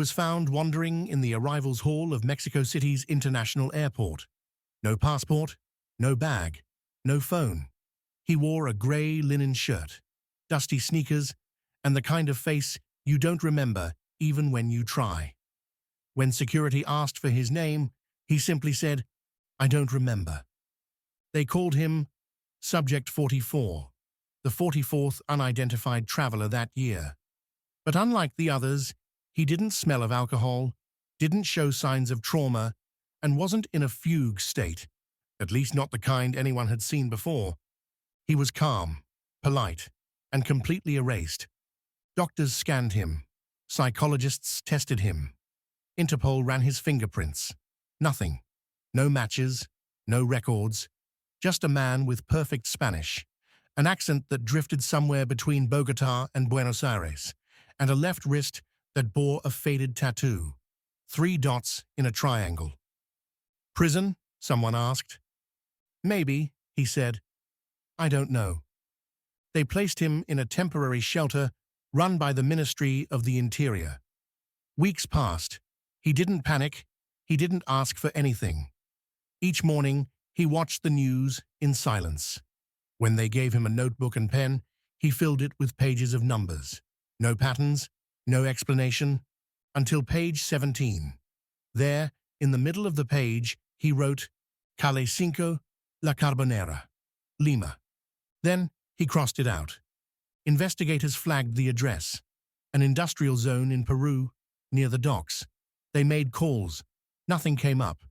was found wandering in the arrivals hall of Mexico City's international airport. No passport, no bag, no phone. He wore a grey linen shirt, dusty sneakers, and the kind of face you don't remember even when you try. When security asked for his name, he simply said, "I don't remember." They called him Subject 44, the 44th unidentified traveler that year. But unlike the others, he didn't smell of alcohol, didn't show signs of trauma, and wasn't in a fugue state, at least not the kind anyone had seen before. He was calm, polite, and completely erased. Doctors scanned him. Psychologists tested him. Interpol ran his fingerprints. Nothing. No matches, no records. Just a man with perfect Spanish, an accent that drifted somewhere between Bogota and Buenos Aires, and a left wrist that bore a faded tattoo, 3 dots in a triangle. "Prison?" someone asked. "Maybe," he said. "I don't know." They placed him in a temporary shelter run by the Ministry of the Interior. Weeks passed. He didn't panic. He didn't ask for anything. Each morning, he watched the news in silence. When they gave him a notebook and pen, he filled it with pages of numbers. No patterns, no explanation, until page 17. There, in the middle of the page, he wrote, "Calle 5, La Carbonera, Lima." Then he crossed it out. Investigators flagged the address, an industrial zone in Peru, near the docks. They made calls. Nothing came up.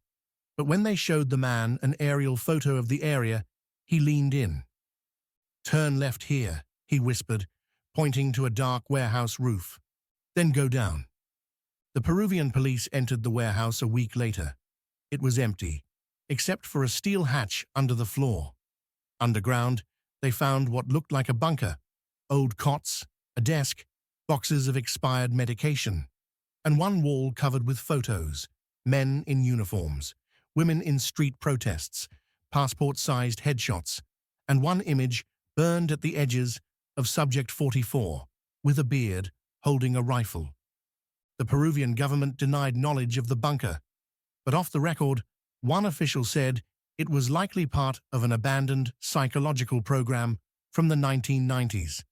But when they showed the man an aerial photo of the area, he leaned in. "Turn left here," he whispered, pointing to a dark warehouse roof. "Then go down." The Peruvian police entered the warehouse a week later. It was empty, except for a steel hatch under the floor. Underground, they found what looked like a bunker: old cots, a desk, boxes of expired medication, and one wall covered with photos: men in uniforms, women in street protests, passport-sized headshots, and one image burned at the edges of Subject 44, with a beard, holding a rifle. The Peruvian government denied knowledge of the bunker, but off the record, one official said it was likely part of an abandoned psychological program from the 1990s.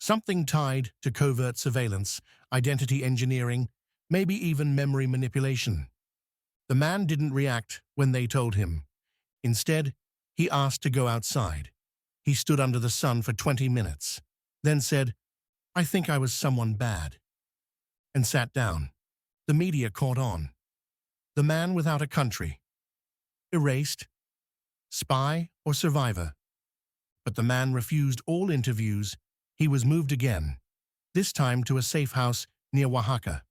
Something tied to covert surveillance, identity engineering, maybe even memory manipulation. The man didn't react when they told him. Instead, he asked to go outside. He stood under the sun for 20 minutes, then said, "I think I was someone bad," and sat down. The media caught on. The man without a country. Erased. Spy or survivor. But the man refused all interviews. He was moved again, this time to a safe house near Oaxaca.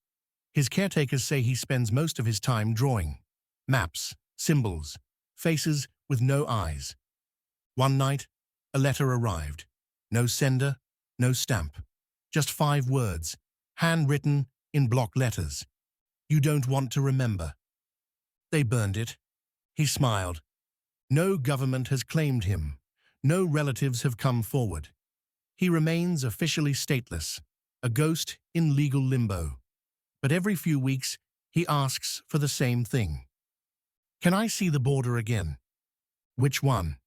His caretakers say he spends most of his time drawing. Maps, symbols, faces with no eyes. One night, a letter arrived. No sender, no stamp. Just 5 words, handwritten in block letters. "You don't want to remember." They burned it. He smiled. No government has claimed him. No relatives have come forward. He remains officially stateless, a ghost in legal limbo. But every few weeks, he asks for the same thing. "Can I see the border again?" "Which one?"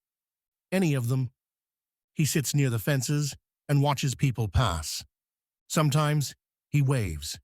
"Any of them." He sits near the fences and watches people pass. Sometimes he waves.